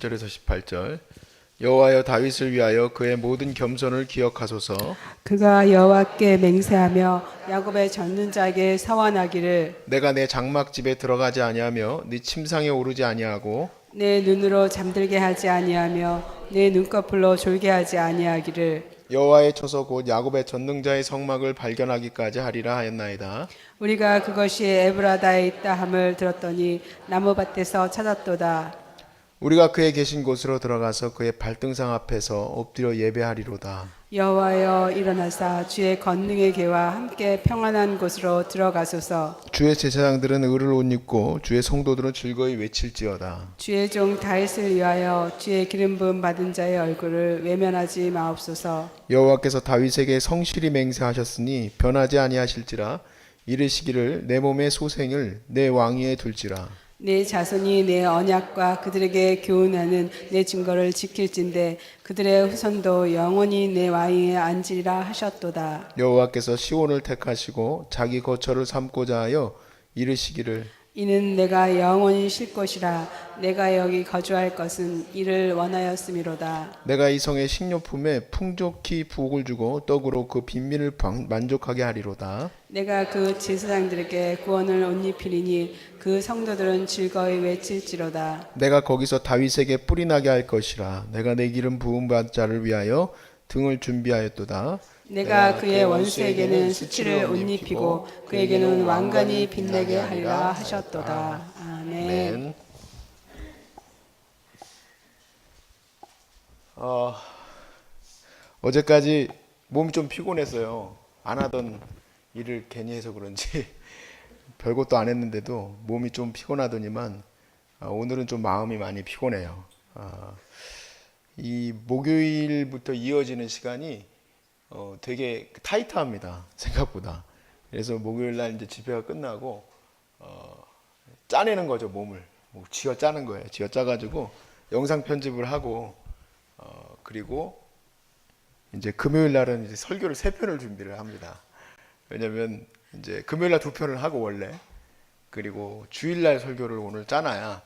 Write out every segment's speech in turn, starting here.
17절에서 18절. 여호와여 다윗을 위하여 그의 모든 겸손을 기억하소서. 그가 여호와께 맹세하며 야곱의 젖는 자에게 서원하기를 내가 내 장막집에 들어가지 아니하며 네 침상에 오르지 아니하고 내 눈으로 잠들게 하지 아니하며 내 눈꺼풀로 졸게 하지 아니하기를 여호와의 처소 곧 야곱의 전능자의 성막을 발견하기까지 하리라 하였나이다. 우리가 그것이 에브라다에 있다 함을 들었더니 나무밭에서 찾았도다. 우리가 그의 계신 곳으로 들어가서 그의 발등상 앞에서 엎드려 예배하리로다. 여호와여 일어나사 주의 권능의 개와 함께 평안한 곳으로 들어가소서. 주의 제사장들은 의를 옷 입고 주의 성도들은 즐거이 외칠지어다. 주의 종 다윗을 위하여 주의 기름 부음 받은 자의 얼굴을 외면하지 마옵소서. 여호와께서 다윗에게 성실히 맹세하셨으니 변하지 아니하실지라. 이르시기를 내 몸의 소생을 내 왕위에 둘지라. 내 자손이 내 언약과 그들에게 교훈하는 내 증거를 지킬진대 그들의 후손도 영원히 내 왕위에 앉으리라 하셨도다. 여호와께서 시온을 택하시고 자기 거처를 삼고자 하여 이르시기를 이는 내가 영원히 쉴 곳이라. 내가 여기 거주할 것은 이를 원하였음이로다. 내가 이 성의 식료품에 풍족히 부옥을 주고 떡으로 그 빈민을 만족하게 하리로다. 내가 그 제사장들에게 구원을 옷 입히리니 그 성도들은 즐거이 외칠지로다. 내가 거기서 다윗에게 뿔이 나게 할 것이라. 내가 내 기름 부은 자를 위하여 등을 준비하였도다. 내가 그의 원수에게는 수치를 옷 입히고 그에게는 왕관이 빛나게 하리라 하셨도다. 아멘. 아멘. 어제까지 몸이 좀 피곤했어요. 안 하던 일을 괜히 해서 그런지 별것도 안 했는데도 몸이 좀 피곤하더니만 오늘은 좀 마음이 많이 피곤해요. 이 목요일부터 이어지는 시간이 되게 타이트합니다. 생각보다. 그래서 목요일 날 이제 집회가 끝나고 짜내는 거죠, 몸을. 뭐 쥐어 짜는 거예요. 쥐어 짜가지고 영상 편집을 하고 그리고 이제 금요일 날은 이제 설교를 3편을 준비를 합니다. 왜냐면 이제 금요일 날 2편을 하고 원래 그리고 주일 날 설교를 오늘 짜놔야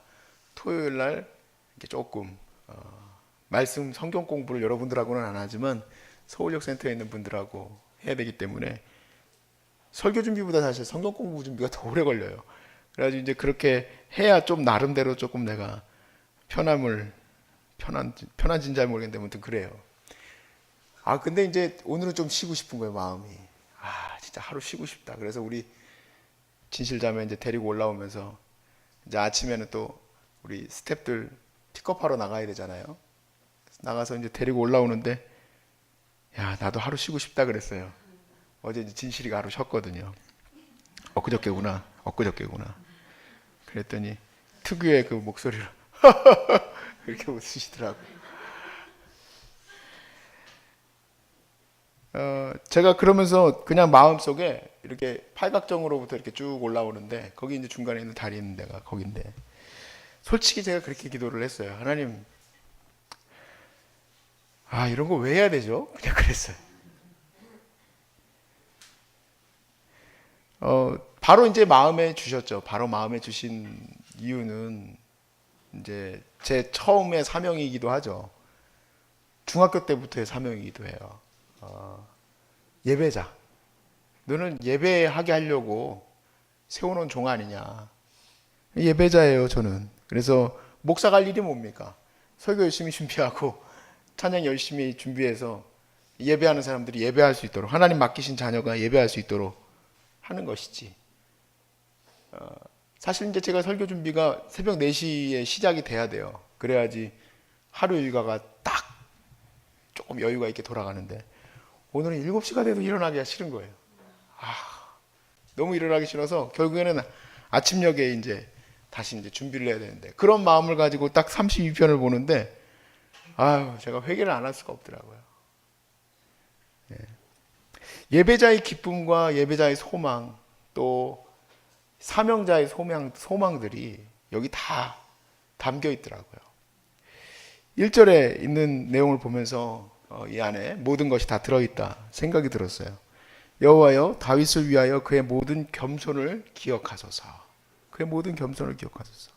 토요일 날 이렇게 조금 말씀 성경 공부를 여러분들하고는 안 하지만 서울역 센터에 있는 분들하고 해야 되기 때문에 설교 준비보다 사실 성경 공부 준비가 더 오래 걸려요. 그래가지고 이제 그렇게 해야 좀 나름대로 조금 내가 편한지는 잘 모르겠는데 아무튼 그래요. 근데 이제 오늘은 좀 쉬고 싶은 거예요, 마음이. 진짜 하루 쉬고 싶다. 그래서 우리 진실자매 이제 데리고 올라오면서 이제 아침에는 또 우리 스태프들 픽업하러 나가야 되잖아요. 나가서 이제 데리고 올라오는데 야, 나도 하루 쉬고 싶다 그랬어요. 어제 이제 진실이가 하루 쉬었거든요. 엊그저께구나. 그랬더니 특유의 그 목소리로 그렇게 웃으시더라고요. 제가 그러면서 그냥 마음속에 이렇게 팔각정으로부터 이렇게 쭉 올라오는데 거기 이제 중간에 있는 다리 있는 데가 거긴데 솔직히 제가 그렇게 기도를 했어요. 하나님, 이런 거 왜 해야 되죠? 그냥 그랬어요. 바로 이제 마음에 주셨죠. 바로 마음에 주신 이유는 이제 제 처음의 사명이기도 하죠. 중학교 때부터의 사명이기도 해요. 예배자. 너는 예배하게 하려고 세워놓은 종 아니냐. 예배자예요, 저는. 그래서 목사 갈 일이 뭡니까? 설교 열심히 준비하고 찬양 열심히 준비해서 예배하는 사람들이 예배할 수 있도록 하나님 맡기신 자녀가 예배할 수 있도록 하는 것이지. 사실 이제 제가 설교 준비가 새벽 4시에 시작이 돼야 돼요. 그래야지 하루 일과가 딱 조금 여유가 있게 돌아가는데 오늘은 7시가 돼도 일어나기가 싫은 거예요. 너무 일어나기 싫어서 결국에는 아침녘에 이제 다시 이제 준비를 해야 되는데 그런 마음을 가지고 딱 32편을 보는데 제가 회개를 안 할 수가 없더라고요. 예배자의 기쁨과 예배자의 소망 또 사명자의 소망들이 여기 다 담겨 있더라고요. 1절에 있는 내용을 보면서 이 안에 모든 것이 다 들어있다 생각이 들었어요. 여호와여 다윗을 위하여 그의 모든 겸손을 기억하소서. 그의 모든 겸손을 기억하소서.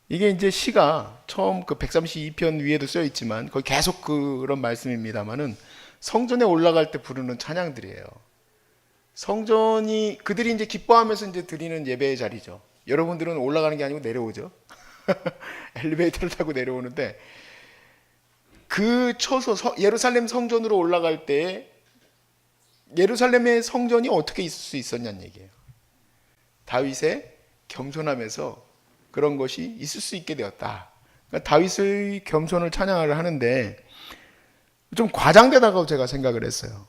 이게 이제 시가 처음 그 132편 위에도 써 있지만 거기 계속 그런 말씀입니다만은 성전에 올라갈 때 부르는 찬양들이에요. 성전이 그들이 이제 기뻐하면서 이제 드리는 예배의 자리죠. 여러분들은 올라가는 게 아니고 내려오죠. 엘리베이터를 타고 내려오는데 그 초소 예루살렘 성전으로 올라갈 때 예루살렘의 성전이 어떻게 있을 수 있었냐는 얘기예요. 다윗의 겸손함에서 그런 것이 있을 수 있게 되었다. 그러니까 다윗의 겸손을 찬양을 하는데 좀 과장되다고 제가 생각을 했어요.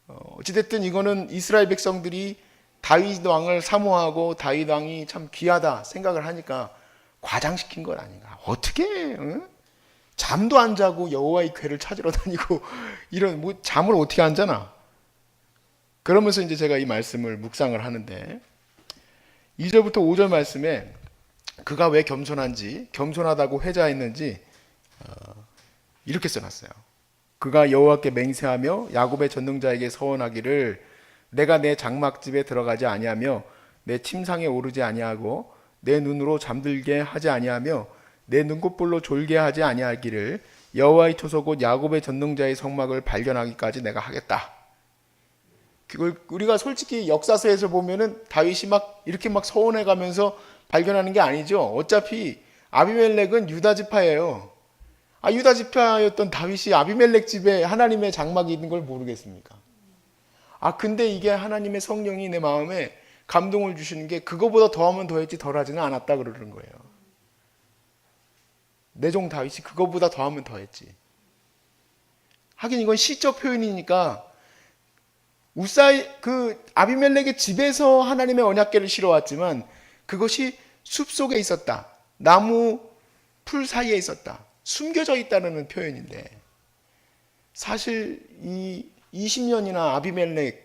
어찌됐든 이거는 이스라엘 백성들이 다윗 왕을 사모하고 다윗 왕이 참 귀하다 생각을 하니까 과장시킨 건 아닌가. 어떻게 응? 잠도 안 자고 여호와의 궤를 찾으러 다니고 이런 뭐 잠을 어떻게 안 자나. 그러면서 이제 제가 이 말씀을 묵상을 하는데 2절부터 5절 말씀에 그가 왜 겸손한지 겸손하다고 회자했는지 이렇게 써놨어요. 그가 여호와께 맹세하며 야곱의 전능자에게 서원하기를 내가 내 장막집에 들어가지 아니하며 내 침상에 오르지 아니하고 내 눈으로 잠들게 하지 아니하며 내 눈곱불로 졸게 하지 아니하기를 여호와의 초소 곧 야곱의 전능자의 성막을 발견하기까지 내가 하겠다. 그걸 우리가 솔직히 역사서에서 보면은 다윗이 막 이렇게 막 서원해 가면서 발견하는 게 아니죠. 어차피 아비멜렉은 유다 지파예요. 유다 지파였던 다윗이 아비멜렉 집에 하나님의 장막이 있는 걸 모르겠습니까? 근데 이게 하나님의 성령이 내 마음에 감동을 주시는 게 그거보다 더하면 더했지 덜하지는 않았다 그러는 거예요. 내 종 다윗이 그거보다 더하면 더했지. 하긴 이건 시적 표현이니까 아비멜렉의 집에서 하나님의 언약궤를 실어왔지만 그것이 숲속에 있었다. 나무 풀 사이에 있었다. 숨겨져 있다는 표현인데 사실 이 20년이나 아비멜렉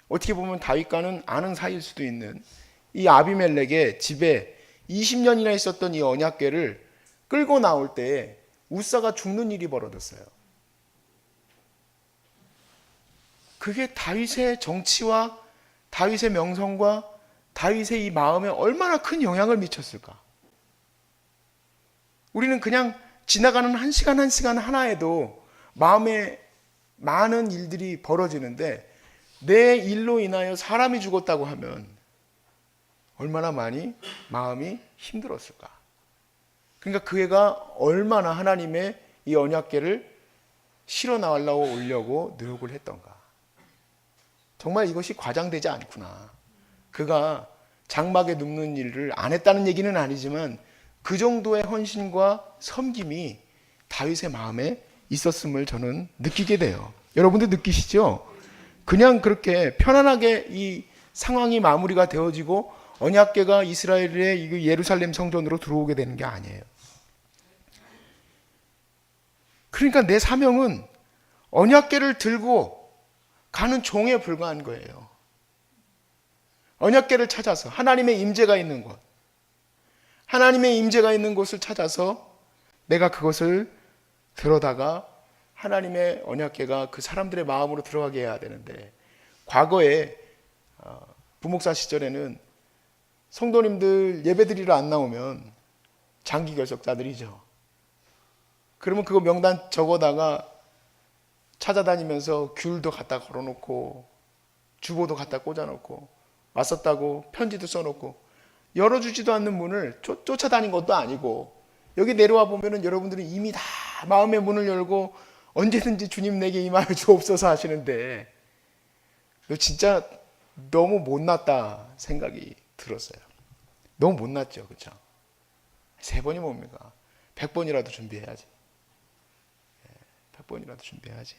어떻게 보면 다윗과는 아는 사이일 수도 있는 이 아비멜렉의 집에 20년이나 있었던 이 언약궤를 끌고 나올 때에 우사가 죽는 일이 벌어졌어요. 그게 다윗의 정치와 다윗의 명성과 다윗의 이 마음에 얼마나 큰 영향을 미쳤을까? 우리는 그냥 지나가는 한 시간 한 시간 하나에도 마음에 많은 일들이 벌어지는데 내 일로 인하여 사람이 죽었다고 하면 얼마나 많이 마음이 힘들었을까? 그러니까 그 애가 얼마나 하나님의 이 언약궤를 실어 나오려고 노력을 했던가? 정말 이것이 과장되지 않구나. 그가 장막에 눕는 일을 안 했다는 얘기는 아니지만 그 정도의 헌신과 섬김이 다윗의 마음에 있었음을 저는 느끼게 돼요. 여러분들 느끼시죠? 그냥 그렇게 편안하게 이 상황이 마무리가 되어지고 언약궤가 이스라엘의 예루살렘 성전으로 들어오게 되는 게 아니에요. 그러니까 내 사명은 언약궤를 들고 가는 종에 불과한 거예요. 언약궤를 찾아서 하나님의 임재가 있는 곳, 하나님의 임재가 있는 곳을 찾아서 내가 그것을 들어다가 하나님의 언약궤가 그 사람들의 마음으로 들어가게 해야 되는데 과거에 부목사 시절에는 성도님들 예배드리러 안 나오면 장기 결석자들이죠. 그러면 그거 명단 적어다가 찾아다니면서 귤도 갖다 걸어놓고 주보도 갖다 꽂아놓고 왔었다고 편지도 써놓고 열어주지도 않는 문을 쫓아다닌 것도 아니고 여기 내려와 보면은 여러분들은 이미 다 마음의 문을 열고 언제든지 주님 내게 임하여 주옵소서 하시는데 진짜 너무 못났다 생각이 들었어요. 너무 못났죠, 그렇죠? 3번이 뭡니까? 100번이라도 준비해야지. 100번이라도 준비해야지.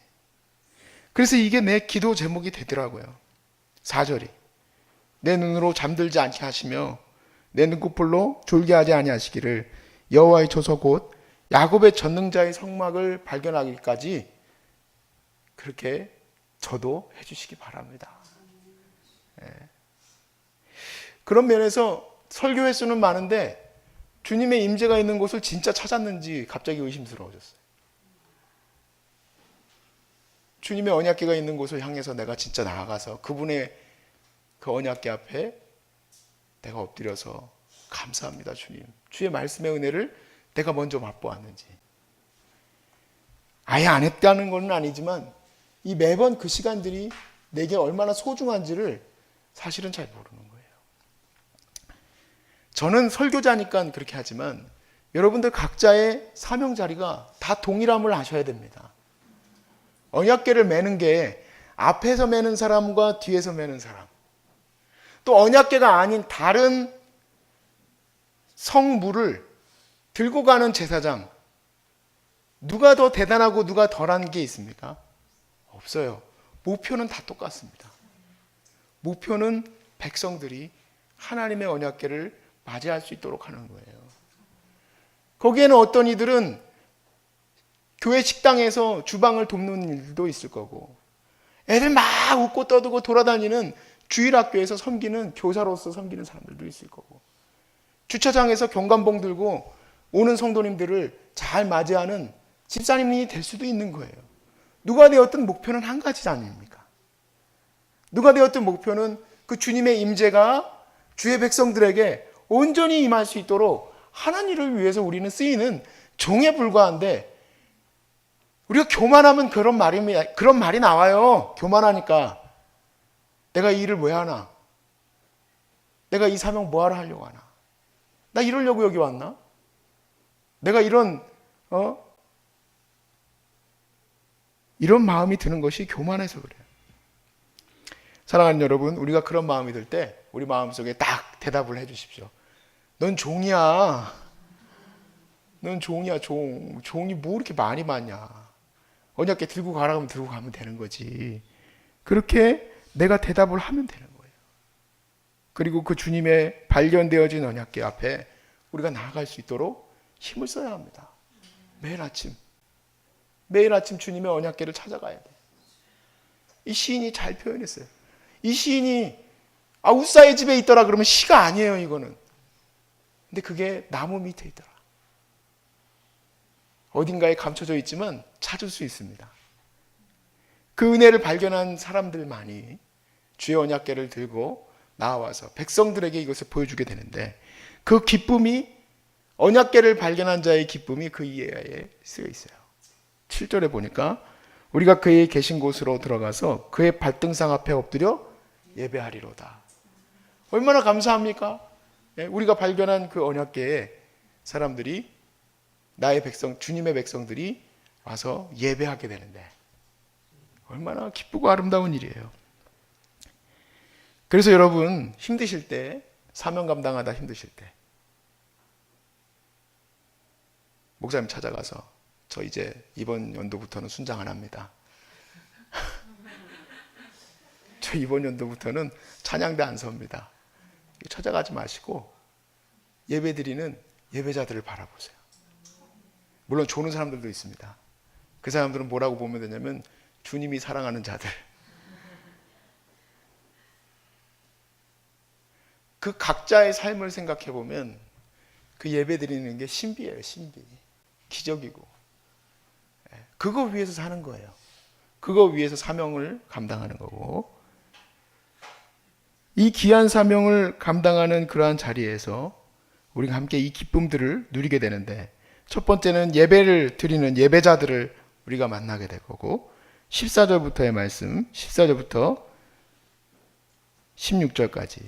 그래서 이게 내 기도 제목이 되더라고요. 4절이 내 눈으로 잠들지 않게 하시며 내 눈꺼풀로 졸게 하지 아니하시기를 여호와의 초소 곧 야곱의 전능자의 성막을 발견하기까지 그렇게 저도 해주시기 바랍니다. 그런 면에서 설교 횟수는 많은데 주님의 임재가 있는 곳을 진짜 찾았는지 갑자기 의심스러워졌어요. 주님의 언약궤가 있는 곳을 향해서 내가 진짜 나아가서 그분의 그 언약궤 앞에 내가 엎드려서 감사합니다, 주님. 주의 말씀의 은혜를 내가 먼저 맛보았는지. 아예 안 했다는 건 아니지만 이 매번 그 시간들이 내게 얼마나 소중한지를 사실은 잘 모르는 거예요. 저는 설교자니까 그렇게 하지만 여러분들 각자의 사명 자리가 다 동일함을 아셔야 됩니다. 언약궤를 매는 게 앞에서 매는 사람과 뒤에서 매는 사람, 또 언약궤가 아닌 다른 성물을 들고 가는 제사장, 누가 더 대단하고 누가 덜한 게 있습니까? 없어요. 목표는 다 똑같습니다. 목표는 백성들이 하나님의 언약궤를 맞이할 수 있도록 하는 거예요. 거기에는 어떤 이들은 교회 식당에서 주방을 돕는 일도 있을 거고, 애들 막 웃고 떠들고 돌아다니는 주일학교에서 섬기는 교사로서 섬기는 사람들도 있을 거고, 주차장에서 경관봉 들고 오는 성도님들을 잘 맞이하는 집사님이 될 수도 있는 거예요. 누가 되었든 목표는 한 가지 아닙니까? 누가 되었든 목표는 그 주님의 임재가 주의 백성들에게 온전히 임할 수 있도록 하나님 일을 위해서 우리는 쓰이는 종에 불과한데, 우리가 교만하면 그런 말이 나와요. 교만하니까 내가 이 일을 왜 하나? 내가 이 사명 뭐하러 하려고 하나? 나 이러려고 여기 왔나? 내가 이런 마음이 드는 것이 교만해서 그래요. 사랑하는 여러분, 우리가 그런 마음이 들 때 우리 마음속에 딱 대답을 해 주십시오. 넌 종이야. 넌 종이야, 종. 종이 뭐 이렇게 많이 많냐. 언약궤 들고 가라 하면 들고 가면 되는 거지. 그렇게 내가 대답을 하면 되는 거예요. 그리고 그 주님의 발견되어진 언약궤 앞에 우리가 나아갈 수 있도록 힘을 써야 합니다. 매일 아침 주님의 언약궤를 찾아가야 돼. 이 시인이 잘 표현했어요. 이 시인이 우사의 집에 있더라 그러면 시가 아니에요, 이거는. 근데 그게 나무 밑에 있더라. 어딘가에 감춰져 있지만 찾을 수 있습니다. 그 은혜를 발견한 사람들만이 주의 언약궤를 들고 나와서 백성들에게 이것을 보여주게 되는데, 그 기쁨이, 언약궤를 발견한 자의 기쁨이 그 이하에 쓰여 있어요. 7절에 보니까 우리가 그의 계신 곳으로 들어가서 그의 발등상 앞에 엎드려 예배하리로다. 얼마나 감사합니까? 우리가 발견한 그 언약궤에 사람들이, 나의 백성, 주님의 백성들이 와서 예배하게 되는데 얼마나 기쁘고 아름다운 일이에요. 그래서 여러분, 힘드실 때, 사명 감당하다 힘드실 때 목사님 찾아가서 저 이제 이번 연도부터는 순장 안 합니다. 저 이번 연도부터는 찬양대 안 섭니다. 찾아가지 마시고 예배드리는 예배자들을 바라보세요. 물론 조는 사람들도 있습니다. 그 사람들은 뭐라고 보면 되냐면 주님이 사랑하는 자들. 그 각자의 삶을 생각해 보면 그 예배드리는 게 신비예요, 신비. 기적이고. 그거 위해서 사는 거예요. 그거 위해서 사명을 감당하는 거고, 이 귀한 사명을 감당하는 그러한 자리에서 우리가 함께 이 기쁨들을 누리게 되는데, 첫 번째는 예배를 드리는 예배자들을 우리가 만나게 될 거고, 14절부터의 말씀, 14절부터 16절까지,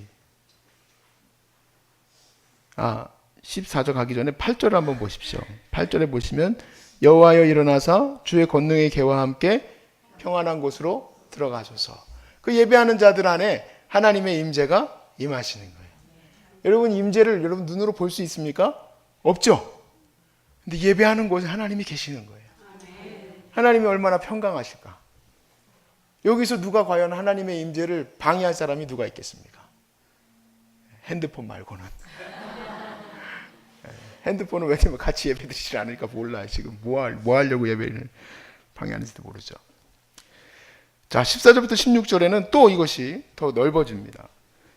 14절 가기 전에 8절을 한번 보십시오. 8절에 보시면 여호와여 일어나사 주의 권능의 개와 함께 평안한 곳으로 들어가소서. 그 예배하는 자들 안에 하나님의 임재가 임하시는 거예요. 여러분, 임재를 여러분 눈으로 볼 수 있습니까? 없죠? 근데 예배하는 곳에 하나님이 계시는 거예요. 하나님이 얼마나 평강하실까? 여기서 누가 과연 하나님의 임재를 방해할 사람이 누가 있겠습니까? 핸드폰 말고는. 핸드폰은 왜냐면 같이 예배 드리지 않으니까 몰라요. 지금 뭐 하려고 예배를 방해하는지도 모르죠. 자, 14절부터 16절에는 또 이것이 더 넓어집니다.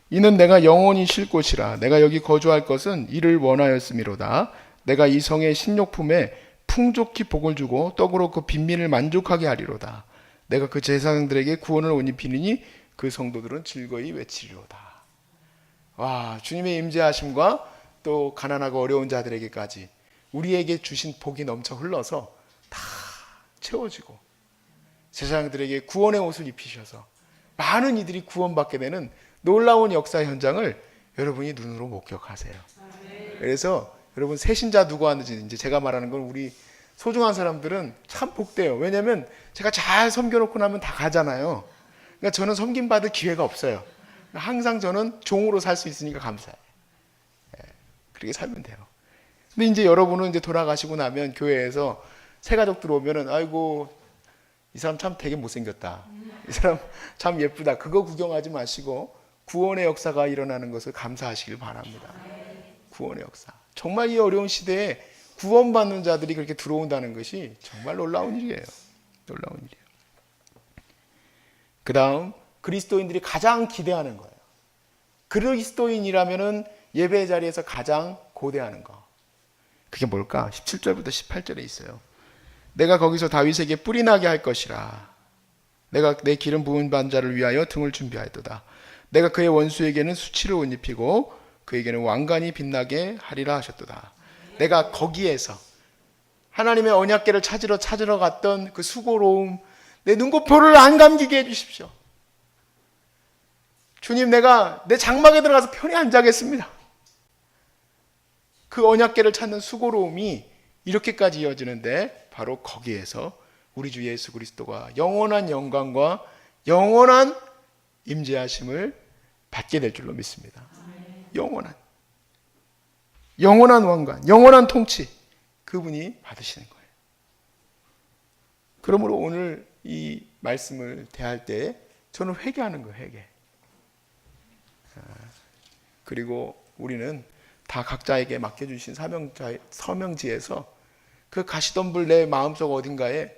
이는 내가 영원히 쉴 곳이라. 내가 여기 거주할 것은 이를 원하였음이로다. 내가 이 성의 신욕품에 풍족히 복을 주고 떡으로 그 빈민을 만족하게 하리로다. 내가 그 제사장들에게 구원을 옷 입히리니 그 성도들은 즐거이 외치리로다. 와, 주님의 임재하심과 또 가난하고 어려운 자들에게까지 우리에게 주신 복이 넘쳐 흘러서 다 채워지고 세상들에게 구원의 옷을 입히셔서 많은 이들이 구원받게 되는 놀라운 역사 현장을 여러분이 눈으로 목격하세요. 그래서 여러분 새신자 누구 하는지 이제 제가 말하는 건 우리 소중한 사람들은 참 복돼요. 왜냐하면 제가 잘 섬겨놓고 나면 다 가잖아요. 그러니까 저는 섬김받을 기회가 없어요. 항상 저는 종으로 살 수 있으니까 감사해요. 그렇게 살면 돼요. 근데 이제 여러분은 이제 돌아가시고 나면 교회에서 새 가족 들어오면은 아이고 이 사람 참 되게 못생겼다. 이 사람 참 예쁘다. 그거 구경하지 마시고 구원의 역사가 일어나는 것을 감사하시길 바랍니다. 구원의 역사. 정말 이 어려운 시대에 구원받는 자들이 그렇게 들어온다는 것이 정말 놀라운 일이에요. 놀라운 일이에요. 그 다음 그리스도인들이 가장 기대하는 거예요. 그리스도인이라면은 예배 자리에서 가장 고대하는 거. 그게 뭘까? 17절부터 18절에 있어요. 내가 거기서 다윗에게 뿔이 나게 할 것이라. 내가 내 기름 부은 반자를 위하여 등을 준비하였도다. 내가 그의 원수에게는 수치를 옷 입히고 그에게는 왕관이 빛나게 하리라 하셨도다. 내가 거기에서 하나님의 언약궤를 찾으러 갔던 그 수고로움, 내 눈꺼풀을 안 감기게 해주십시오. 주님, 내가 내 장막에 들어가서 편히 안 자겠습니다. 그 언약궤를 찾는 수고로움이 이렇게까지 이어지는데 바로 거기에서 우리 주 예수 그리스도가 영원한 영광과 영원한 임재하심을 받게 될 줄로 믿습니다. 영원한 왕관, 영원한 통치, 그분이 받으시는 거예요. 그러므로 오늘 이 말씀을 대할 때 저는 회개하는 거예요. 회개. 그리고 우리는 다 각자에게 맡겨주신 서명지에서 그 가시덤불 내 마음속 어딘가에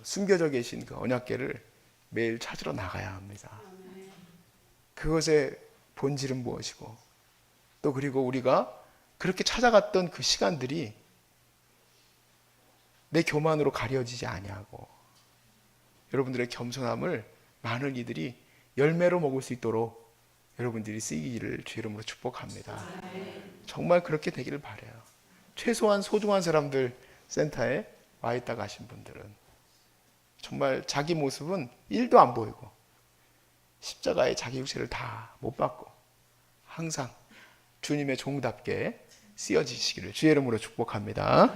숨겨져 계신 그 언약궤를 매일 찾으러 나가야 합니다. 그것의 본질은 무엇이고 또 그리고 우리가 그렇게 찾아갔던 그 시간들이 내 교만으로 가려지지 아니하고 여러분들의 겸손함을 많은 이들이 열매로 먹을 수 있도록 여러분들이 쓰이기를 주의 이름으로 축복합니다. 정말 그렇게 되기를 바라요. 최소한 소중한 사람들 센터에 와 있다 가신 분들은 정말 자기 모습은 1도 안 보이고 십자가에 자기 육체를 다 못 받고 항상 주님의 종답게 쓰여지시기를 주의 이름으로 축복합니다.